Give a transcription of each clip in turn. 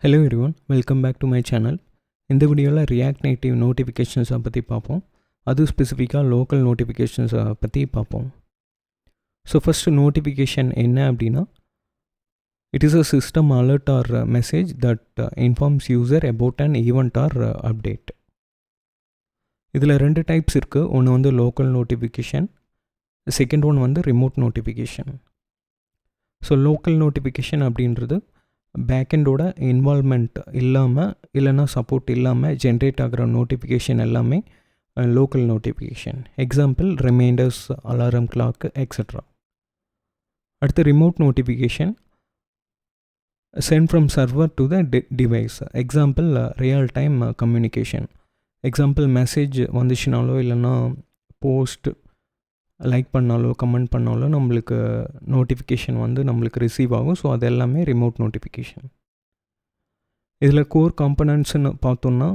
Hello everyone, welcome back to my channel. இந்த வீடியோவில் react native நோட்டிஃபிகேஷன்ஸை பற்றி பார்ப்போம். அது ஸ்பெசிஃபிக்காக லோக்கல் நோட்டிஃபிகேஷன்ஸை பற்றி பார்ப்போம். ஸோ ஃபஸ்ட்டு நோட்டிஃபிகேஷன் என்ன அப்படின்னா, it is a system alert or message that informs user about an event or update. இதில் ரெண்டு டைப்ஸ் இருக்குது. ஒன்று வந்து லோக்கல் நோட்டிஃபிகேஷன், செகண்ட் ஒன் வந்து remote notification. So local notification அப்படின்றது பேக்கெண்டோட இன்வால்மெண்ட் இல்லாமல் இல்லைன்னா சப்போர்ட் இல்லாமல் ஜென்ரேட் ஆகிற நோட்டிஃபிகேஷன் எல்லாமே local notification. Example reminders, alarm clock extra. அடுத்து remote notification, sent from server to the device. Example real time communication. Example message வந்துச்சுனாலோ இல்லைன்னா போஸ்ட் லைக் பண்ணாலோ கமெண்ட் பண்ணாலோ நம்மளுக்கு நோட்டிஃபிகேஷன் வந்து நம்மளுக்கு ரிசீவ் ஆகும். ஸோ அது எல்லாமே ரிமோட் நோட்டிஃபிகேஷன். இதில் கோர் காம்பனன்ட்ஸ்னு பார்த்தோன்னா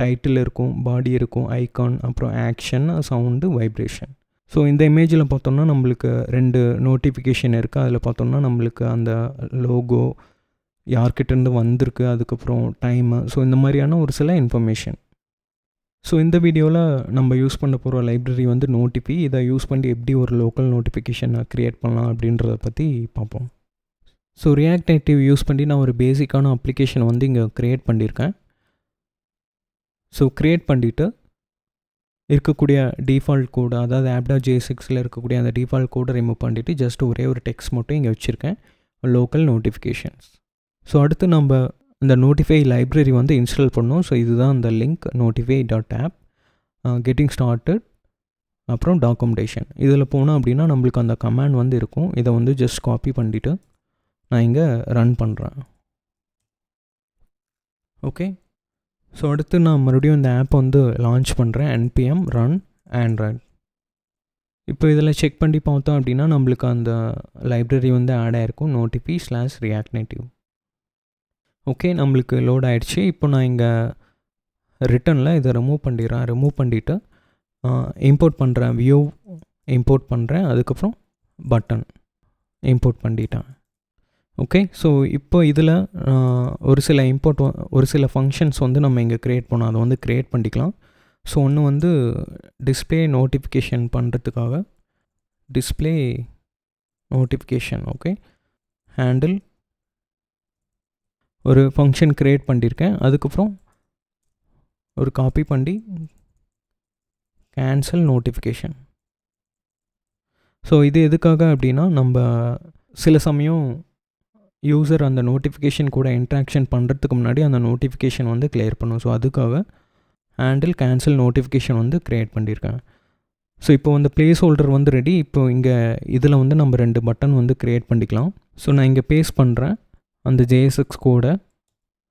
டைட்டில் இருக்கும், பாடி இருக்கும், ஐகான், அப்புறம் ஆக்ஷன், சவுண்டு, வைப்ரேஷன். ஸோ இந்த இமேஜில் பார்த்தோன்னா நம்மளுக்கு ரெண்டு நோட்டிஃபிகேஷன் இருக்குது. அதில் பார்த்தோன்னா நம்மளுக்கு அந்த லோகோ யார்கிட்டேருந்து வந்திருக்கு, அதுக்கப்புறம் டைமு, ஸோ இந்த மாதிரியான ஒரு சில இன்ஃபர்மேஷன். ஸோ இந்த வீடியோவில் நம்ம யூஸ் பண்ண போகிற லைப்ரரி வந்து நோட்டிஃபி. இதை யூஸ் பண்ணி எப்படி ஒரு லோக்கல் நோட்டிஃபிகேஷனை க்ரியேட் பண்ணலாம் அப்படின்றத பற்றி பார்ப்போம். ஸோ ரியாக்ட் நேட்டிவ் யூஸ் பண்ணி நான் ஒரு பேசிக்கான அப்ளிகேஷன் வந்து இங்கே க்ரியேட் பண்ணியிருக்கேன். ஸோ க்ரியேட் பண்ணிவிட்டு இருக்கக்கூடிய டிஃபால்ட் கோடு, அதாவது app.jsxல இருக்கக்கூடிய அந்த டிஃபால்ட் கோடை ரிமூவ் பண்ணிவிட்டு ஜஸ்ட் ஒரே ஒரு டெக்ஸ்ட் மட்டும் இங்கே வச்சுருக்கேன், லோக்கல் நோட்டிஃபிகேஷன்ஸ். ஸோ அடுத்து நம்ம இந்த நோட்டிஃபை லைப்ரரி வந்து இன்ஸ்டால் பண்ணோம். ஸோ இதுதான் அந்த லிங்க் notify.app, கெட்டிங் ஸ்டார்டட், அப்புறம் டாக்குமெண்டேஷன். இதில் போனோம் அப்படின்னா நம்மளுக்கு அந்த கமாண்ட் வந்து இருக்கும். இதை வந்து ஜஸ்ட் காப்பி பண்ணிவிட்டு நான் இங்கே ரன் பண்ணுறேன். ஓகே, ஸோ அடுத்து நான் மறுபடியும் இந்த ஆப்பை வந்து லான்ச் பண்ணுறேன். npm run android. இப்போ இதில் செக் பண்ணி பார்த்தோம் அப்படின்னா நம்மளுக்கு அந்த லைப்ரரி வந்து ஆட் ஆகிருக்கும், notify/react native. ஓகே, நம்மளுக்கு லோட் ஆகிடுச்சு. இப்போ நான் இங்கே ரிட்டனில் இதை ரிமூவ் பண்ணிவிட்டு இம்போர்ட் பண்ணுறேன், வியூ இம்போர்ட் பண்ணுறேன், அதுக்கப்புறம் பட்டன் இம்போர்ட் பண்ணிட்டேன். ஓகே, ஸோ இப்போ இதில் ஒரு சில ஃபங்க்ஷன்ஸ் வந்து நம்ம இங்கே க்ரியேட் பண்ணோம், அதை வந்து க்ரியேட் பண்ணிக்கலாம். ஸோ ஒன்று வந்து டிஸ்பிளே நோட்டிஃபிகேஷன் பண்ணுறதுக்காக டிஸ்பிளே நோட்டிஃபிகேஷன், ஓகே, ஹேண்டில் ஒரு ஃபங்க்ஷன் க்ரியேட் பண்ணியிருக்கேன். அதுக்கப்புறம் ஒரு காப்பி பண்ணி கேன்சல் நோட்டிஃபிகேஷன். ஸோ இது எதுக்காக அப்படின்னா, நம்ம சில சமயம் யூசர் அந்த நோட்டிஃபிகேஷன் கூட இன்ட்ராக்ஷன் பண்ணுறதுக்கு முன்னாடி அந்த நோட்டிஃபிகேஷன் வந்து கிளியர் பண்ணும். ஸோ அதுக்காக ஹேண்டில் கேன்சல் நோட்டிஃபிகேஷன் வந்து க்ரியேட் பண்ணியிருக்கேன். ஸோ இப்போ வந்து பிளேஸ் ஹோல்டர் வந்து ரெடி. இப்போ இங்கே இதில் வந்து நம்ம 2 பட்டன் வந்து க்ரியேட் பண்ணிக்கலாம். ஸோ நான் இங்கே பேஸ்ட் பண்ணுறேன் அந்த JSX கோடை.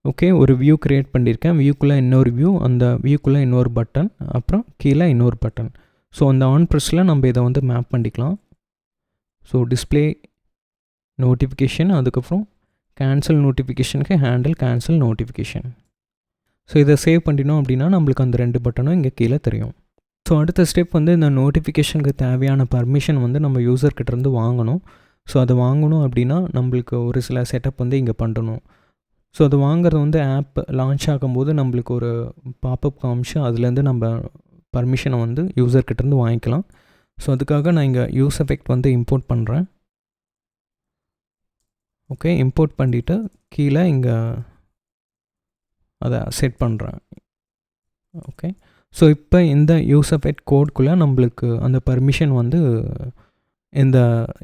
ஓகே, ஒரு வியூ க்ரியேட் பண்ணியிருக்கேன். வியூக்குள்ளே இன்னொரு வியூ, அந்த வியூக்குள்ளே இன்னொரு பட்டன், அப்புறம் கீழே இன்னொரு பட்டன். ஸோ அந்த ஆன் ப்ரெஸ்ஸில் நம்ம இதை வந்து மேப் பண்ணிக்கலாம். ஸோ டிஸ்பிளே நோட்டிஃபிகேஷன், அதுக்கப்புறம் கேன்சல் நோட்டிஃபிகேஷனுக்கு ஹேண்டில் கேன்சல் நோட்டிஃபிகேஷன். ஸோ இதை சேவ் பண்ணினோம் அப்படின்னா நம்மளுக்கு அந்த 2 பட்டனும் இங்கே கீழே தெரியும். ஸோ அடுத்த ஸ்டெப் வந்து இந்த நோட்டிஃபிகேஷனுக்கு தேவையான பர்மிஷன் வந்து நம்ம யூசர்கிட்டேருந்து வாங்கணும். ஸோ அதை வாங்கணும் அப்படின்னா நம்மளுக்கு ஒரு சில செட்டப் வந்து இங்கே பண்ணணும். ஸோ அது வாங்குறது வந்து ஆப் லான்ச் ஆகும்போது நம்மளுக்கு ஒரு பாப்அப் காமிச்சு அதுலேருந்து நம்ம பர்மிஷனை வந்து யூசர்கிட்டேருந்து வாங்கிக்கலாம். ஸோ அதுக்காக நான் இங்கே யூஸ் எஃபெக்ட் வந்து இம்போர்ட் பண்ணுறேன். ஓகே, இம்போர்ட் பண்ணிவிட்டு கீழே இங்கே அதை செட் பண்ணுறேன். ஓகே, ஸோ இப்போ இந்த யூஸ் எஃபெக்ட் கோட்குள்ளே நம்மளுக்கு அந்த பர்மிஷன் வந்து இந்த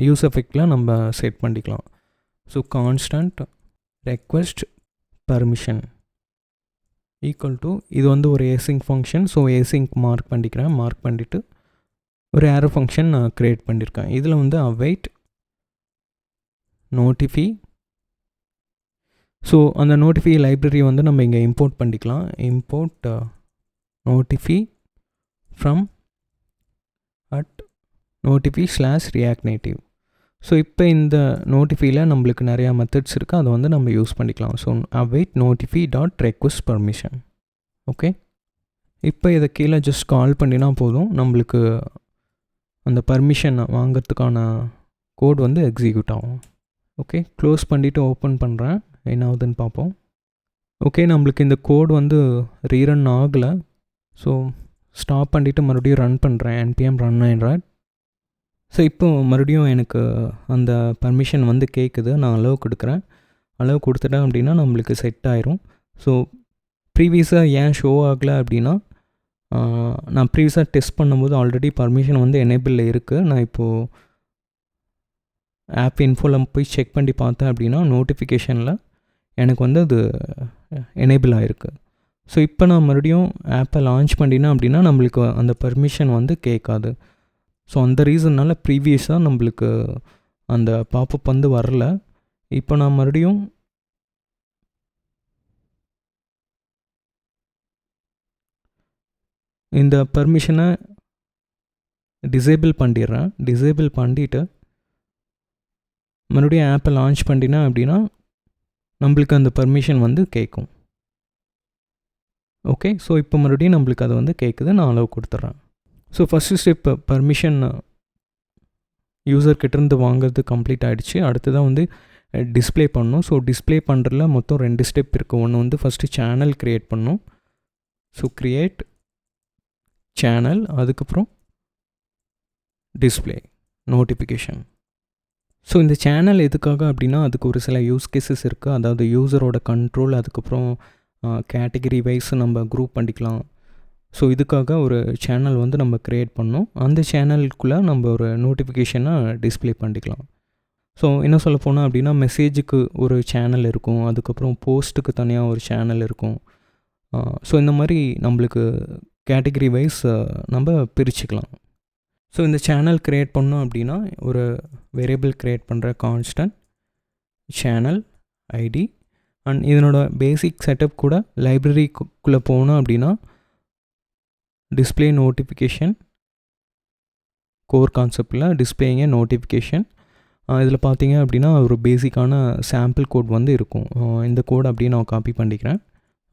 யூஸ் எஃபெக்டில் நம்ம செட் பண்ணிக்கலாம். So constant request permission equal to, இது வந்து ஒரு ஏசிங் ஃபங்க்ஷன். ஸோ ஏசிங் மார்க் பண்ணிவிட்டு ஒரு ஏரோ ஃபங்க்ஷன் நான் க்ரியேட் பண்ணியிருக்கேன். இதில் வந்து அவைட் நோட்டிஃபை. ஸோ அந்த நோட்டிஃபை லைப்ரரி வந்து நம்ம இங்கே இம்போர்ட் பண்ணிக்கலாம். Import notify from notify/react native. So இப்போ இந்த நோட்டிஃபையில் நம்மளுக்கு நிறையா மெத்தட்ஸ் இருக்குது, அதை வந்து நம்ம யூஸ் பண்ணிக்கலாம். So await notify.request permission. Okay, இப்போ இதை கீழே ஜஸ்ட் கால் பண்ணினா போதும், நம்மளுக்கு அந்த பர்மிஷன் வாங்கிறதுக்கான கோட் வந்து எக்ஸிக்யூட் ஆகும். ஓகே, க்ளோஸ் பண்ணிவிட்டு ஓப்பன் பண்ணுறேன், என்ன ஆகுதுன்னு பார்ப்போம். ஓகே, நம்மளுக்கு இந்த கோட் வந்து ரீரன் ஆகலை. ஸோ ஸ்டாப் பண்ணிவிட்டு மறுபடியும் ரன் பண்ணுறேன். npm run ஆகிடுறேன். ஸோ இப்போ மறுபடியும் எனக்கு அந்த பர்மிஷன் வந்து கேட்குது. நான் அலோவ் கொடுக்குறேன். அலோவ் கொடுத்துட்டேன் அப்படின்னா நம்மளுக்கு செட் ஆயிரும். ஸோ ப்ரீவியஸாக ஏன் ஷோ ஆகலை அப்படின்னா, நான் ப்ரீவியஸாக டெஸ்ட் பண்ணும்போது ஆல்ரெடி பர்மிஷன் வந்து எனேபிளில் இருக்குது. நான் இப்போது ஆப் இன்ஃபோவில் போய் செக் பண்ணி பார்த்தேன் அப்படின்னா நோட்டிஃபிகேஷனில் எனக்கு வந்து அது எனேபிள் ஆகிருக்கு. ஸோ இப்போ நான் மறுபடியும் ஆப்பை லான்ச் பண்ணினேன் அப்படின்னா நம்மளுக்கு அந்த பர்மிஷன் வந்து கேட்காது. ஸோ அந்த ரீசன்னால் ப்ரீவியஸாக நம்மளுக்கு அந்த பாப்பப் வந்து வரல. இப்போ நான் மறுபடியும் இந்த பர்மிஷனை டிசேபிள் பண்ணிடுறேன். டிசேபிள் பண்ணிவிட்டு மறுபடியும் ஆப்பை லான்ச் பண்ணினேன் அப்படின்னா நம்மளுக்கு அந்த பர்மிஷன் வந்து கேட்கும். ஓகே, ஸோ இப்போ மறுபடியும் நம்மளுக்கு அது வந்து கேட்குது. நான் அலோவ் கொடுத்துட்றேன். ஸோ ஃபஸ்ட்டு ஸ்டெப் பர்மிஷன் யூசர்கிட்டேருந்து வாங்கிறது கம்ப்ளீட் ஆகிடுச்சு. அடுத்து தான் வந்து டிஸ்பிளே பண்ணணும். ஸோ டிஸ்பிளே பண்ணுறதுல மொத்தம் 2 ஸ்டெப் இருக்குது. ஒன்று வந்து ஃபஸ்ட்டு சேனல் க்ரியேட் பண்ணணும். ஸோ க்ரியேட் சேனல், அதுக்கப்புறம் டிஸ்பிளே நோட்டிஃபிகேஷன். ஸோ இந்த சேனல் எதுக்காக அப்படின்னா அதுக்கு ஒரு சில யூஸ் கேஸஸ் இருக்குது. அதாவது யூசரோட கண்ட்ரோல், அதுக்கப்புறம் கேட்டகரி வைஸ் நம்ம குரூப் பண்ணிக்கலாம். ஸோ இதுக்காக ஒரு சேனல் வந்து நம்ம க்ரியேட் பண்ணோம். அந்த சேனலுக்குள்ளே நம்ம ஒரு நோட்டிஃபிகேஷனை டிஸ்பிளே பண்ணிக்கலாம். ஸோ என்ன சொல்ல போனால் அப்படின்னா மெசேஜுக்கு ஒரு சேனல் இருக்கும், அதுக்கப்புறம் போஸ்ட்டுக்கு தனியாக ஒரு சேனல் இருக்கும். ஸோ இந்த மாதிரி நம்மளுக்கு கேட்டகரி வைஸ் நம்ம பிரிச்சுக்கலாம். ஸோ இந்த சேனல் க்ரியேட் பண்ணோம் அப்படின்னா ஒரு வேரியபிள் க்ரியேட் பண்ணுற கான்ஸ்டன்ட் சேனல் ஐடி. அண்ட் இதனோட பேசிக் செட்டப் கூட லைப்ரரிக்குள்ளே போனோம் அப்படின்னா டிஸ்பிளே நோட்டிஃபிகேஷன் கோர் கான்செப்டில் டிஸ்பிளேயிங்க நோட்டிஃபிகேஷன். இதில் பார்த்தீங்க அப்படின்னா ஒரு பேசிக்கான சாம்பிள் கோட் வந்து இருக்கும். இந்த கோட் அப்படியே நான் காப்பி பண்ணிக்கிறேன்.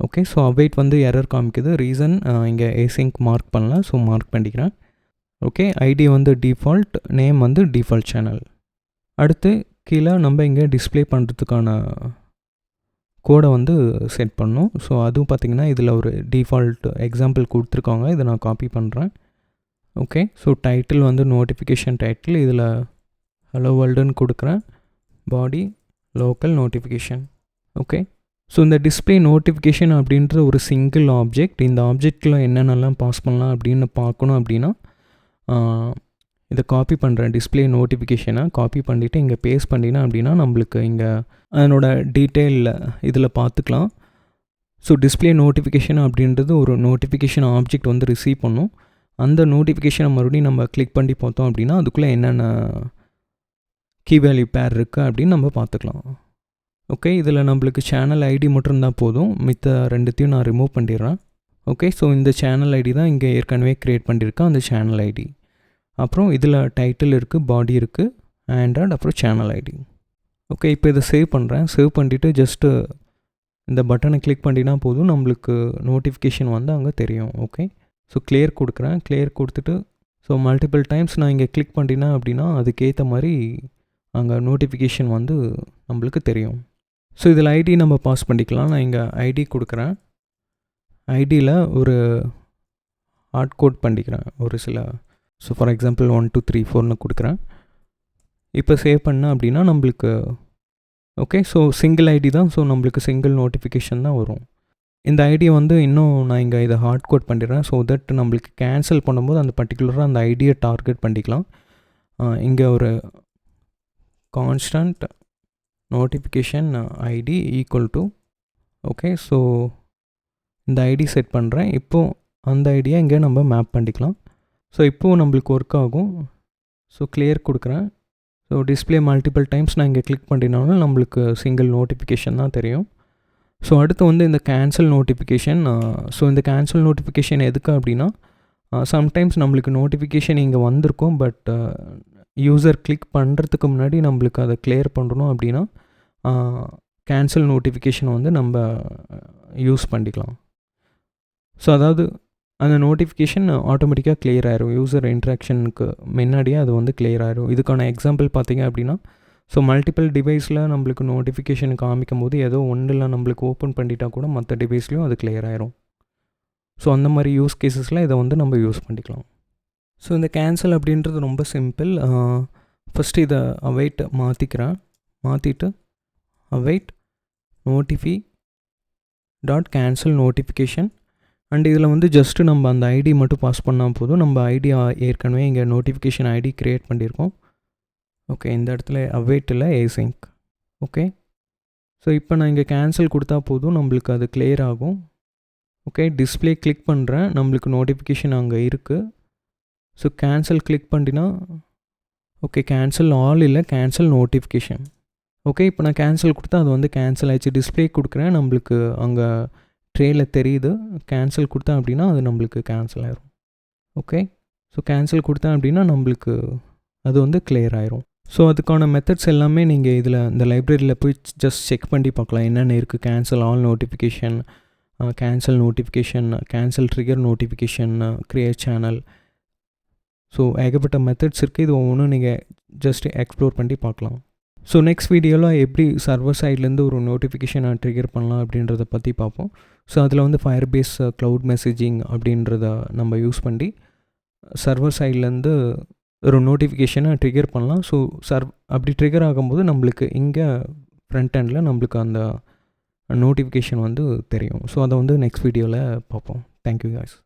ஓகே, ஸோ அவைட் வந்து எரர் காமிக்குது. ரீசன் இங்கே ஏசிங்க் மார்க் பண்ணல, ஸோ மார்க் பண்ணிக்கிறேன். ஓகே, ஐடி வந்து டிஃபால்ட், நேம் வந்து டிஃபால்ட் சேனல். அடுத்து கீழே நம்ம இங்கே டிஸ்பிளே பண்ணுறதுக்கான கோடை வந்து செட் பண்ணணும். ஸோ அதுவும் பார்த்திங்கன்னா இதில் ஒரு டிஃபால்ட் எக்ஸாம்பிள் கொடுத்துருக்காங்க. இதை நான் காப்பி பண்ணுறேன். ஓகே, ஸோ டைட்டில் வந்து நோட்டிஃபிகேஷன் டைட்டில், இதில் ஹலோ வேர்ல்டுன்னு கொடுக்குறேன். பாடி லோக்கல் நோட்டிஃபிகேஷன். ஓகே, ஸோ இந்த டிஸ்பிளே நோட்டிஃபிகேஷன் அப்படின்ற ஒரு சிங்கிள் ஆப்ஜெக்ட். இந்த ஆப்ஜெக்டில் என்னென்னலாம் பாஸ் பண்ணலாம் அப்படின்னு பார்க்கணும் அப்படின்னா இதை காப்பி பண்ணுறேன். டிஸ்பிளே நோட்டிஃபிகேஷனை காப்பி பண்ணிவிட்டு இங்கே பேஸ்ட் பண்ணினா அப்படின்னா நம்மளுக்கு இங்கே அதனோட டீட்டெயிலில் இதில் பார்த்துக்கலாம். ஸோ டிஸ்பிளே நோட்டிஃபிகேஷன் அப்படின்றது ஒரு நோட்டிஃபிகேஷன் ஆப்ஜெக்ட் வந்து ரிசீவ் பண்ணும். அந்த நோட்டிஃபிகேஷனை மறுபடியும் நம்ம கிளிக் பண்ணி பார்த்தோம் அப்படின்னா அதுக்குள்ளே என்னென்ன கீ வேல்யூ பேர் இருக்குது அப்படின்னு நம்ம பார்த்துக்கலாம். ஓகே, இதில் நம்மளுக்கு சேனல் ஐடி மட்டும்தான் போதும். மித்த ரெண்டுத்தையும் நான் ரிமூவ் பண்ணிடுறேன். ஓகே, ஸோ இந்த சேனல் ஐடி தான் இங்கே ஏற்கனவே க்ரியேட் பண்ணியிருக்கேன், அந்த சேனல் ஐடி. அப்புறம் இதில் டைட்டில் இருக்குது, பாடி இருக்குது, ஆண்ட்ராய்டு, அப்புறம் சேனல் ஐடி. ஓகே, இப்போ இதை சேவ் பண்ணுறேன். சேவ் பண்ணிவிட்டு ஜஸ்ட்டு இந்த பட்டனை கிளிக் பண்ணினா போதும், நம்மளுக்கு நோட்டிஃபிகேஷன் வந்து அங்கே தெரியும். ஓகே, ஸோ கிளியர் கொடுக்குறேன். கிளியர் கொடுத்துட்டு ஸோ மல்டிபிள் டைம்ஸ் நான் இங்கே கிளிக் பண்ணினேன் அப்படின்னா அதுக்கேற்ற மாதிரி அங்கே நோட்டிஃபிகேஷன் வந்து நம்மளுக்கு தெரியும். ஸோ இதில் ஐடி நம்ம பாஸ் பண்ணிக்கலாம். நான் இங்கே ஐடி கொடுக்குறேன். ஐடியில் ஒரு ஹார்ட் கோட் பண்ணிக்கிறேன் ஒரு சில. ஸோ ஃபார் எக்ஸாம்பிள் 1 2 3 4ன்னு கொடுக்குறேன். இப்போ சேவ் பண்ணேன் அப்படின்னா நம்மளுக்கு ஓகே, ஸோ சிங்கிள் ஐடி தான். ஸோ நம்மளுக்கு சிங்கிள் நோட்டிஃபிகேஷன் தான் வரும். இந்த ஐடியை வந்து இன்னும் நான் இங்கே இதை ஹார்ட் கோட் பண்ணிடுறேன். ஸோ தட் நம்மளுக்கு கேன்சல் பண்ணும்போது அந்த பர்டிகுலராக அந்த ஐடியை டார்கெட் பண்ணிக்கலாம். இங்கே ஒரு constant notification ID equal to okay, so இந்த ஐடி செட் பண்ணுறேன். இப்போது அந்த ஐடியா இங்கே நம்ம மேப் பண்ணிக்கலாம். ஸோ இப்போது நம்மளுக்கு ஒர்க் ஆகும். ஸோ கிளியர் கொடுக்குறேன். ஸோ டிஸ்பிளே மல்டிபிள் டைம்ஸ் நான் இங்கே கிளிக் பண்ணினாலும் நம்மளுக்கு சிங்கிள் நோட்டிஃபிகேஷன் தான் தெரியும். ஸோ அடுத்து வந்து இந்த கேன்சல் நோட்டிஃபிகேஷன். ஸோ இந்த கேன்சல் நோட்டிஃபிகேஷன் எதுக்கு அப்படின்னா சம்டைம்ஸ் நம்மளுக்கு நோட்டிஃபிகேஷன் இங்கே வந்திருக்கும், பட் யூசர் கிளிக் பண்ணுறதுக்கு முன்னாடி நம்மளுக்கு அதை கிளியர் பண்ணணும் அப்படின்னா கேன்சல் நோட்டிஃபிகேஷன் வந்து நம்ம யூஸ் பண்ணிக்கலாம். ஸோ அதாவது அந்த நோட்டிஃபிகேஷன் ஆட்டோமேட்டிக்காக கிளியர் ஆயிரும். யூசர் இன்ட்ராக்ஷனுக்கு முன்னாடியே அது வந்து கிளியர் ஆயிரும். இதுக்கான எக்ஸாம்பிள் பார்த்திங்க அப்படின்னா ஸோ மல்டிபிள் டிவைஸில் நம்மளுக்கு நோட்டிஃபிகேஷன் காமிக்கும் போது ஏதோ ஒன்றில் நம்மளுக்கு ஓப்பன் பண்ணிட்டா கூட மற்ற டிவைஸ்லையும் அது கிளியர் ஆயிரும். ஸோ அந்த மாதிரி யூஸ் கேஸஸில் இதை வந்து நம்ம யூஸ் பண்ணிக்கலாம். ஸோ இந்த கேன்சல் அப்படின்றது ரொம்ப சிம்பிள். ஃபஸ்ட்டு இதை அவைட் மாற்றிக்கிறேன். மாற்றிட்டு await notify dot cancel notification and இதில் வந்து ஜஸ்ட்டு நம்ம அந்த ஐடி மட்டும் பாஸ் பண்ணால் போதும். நம்ம ஐடி ஏற்கனவே இங்கே நோட்டிஃபிகேஷன் ஐடி க்ரியேட் பண்ணியிருக்கோம். ஓகே, இந்த இடத்துல அவைட்டில் ஏசிங்க். ஓகே, ஸோ இப்போ நான் இங்கே கேன்சல் கொடுத்தா போதும், நம்மளுக்கு அது கிளியர் ஆகும். ஓகே, டிஸ்பிளே கிளிக் பண்ணுறேன், நம்மளுக்கு நோட்டிஃபிகேஷன் அங்கே இருக்குது. ஸோ கேன்சல் கிளிக் பண்ணினா ஓகே, கேன்சல் ஆல் இல்லை, கேன்சல் நோட்டிஃபிகேஷன். ஓகே, இப்போ நான் கேன்சல் கொடுத்தா அது வந்து கேன்சல் ஆகிடுச்சு. டிஸ்பிளே கொடுக்குறேன், நம்மளுக்கு அங்கே ட்ரேயில் தெரியுது. கேன்சல் கொடுத்தேன் அப்படின்னா அது நம்மளுக்கு கேன்சல் ஆயிரும். ஓகே, ஸோ கேன்சல் கொடுத்தேன் அப்படின்னா நம்மளுக்கு அது வந்து கிளியர் ஆயிரும். ஸோ அதுக்கான மெத்தட்ஸ் எல்லாமே நீங்கள் இதில் இந்த லைப்ரரியில் போய் ஜஸ்ட் செக் பண்ணி பார்க்கலாம் என்னென்ன இருக்குது. Cancel all notification, cancel notification, cancel trigger notification, create channel. So ஏகப்பட்ட மெத்தட்ஸ் இருக்குது. இது ஒவ்வொன்றும் நீங்கள் ஜஸ்ட் எக்ஸ்ப்ளோர் பண்ணி பார்க்கலாம். ஸோ நெக்ஸ்ட் வீடியோவில் எப்படி சர்வர் சைட்லேருந்து ஒரு நோட்டிஃபிகேஷனை ட்ரிகர் பண்ணலாம் அப்படின்றத பற்றி பார்ப்போம். ஸோ அதில் வந்து ஃபயர்பேஸ் க்ளவுட் மெசேஜிங் அப்படின்றத நம்ம யூஸ் பண்ணி சர்வர் சைட்லேருந்து ஒரு நோட்டிஃபிகேஷனை ட்ரிகர் பண்ணலாம். ஸோ அப்படி ட்ரிகர் ஆகும்போது நம்மளுக்கு இங்கே ஃப்ரண்ட் எண்டில் நம்மளுக்கு அந்த நோட்டிஃபிகேஷன் வந்து தெரியும். ஸோ அதை வந்து நெக்ஸ்ட் வீடியோவில் பார்ப்போம். Thank you guys.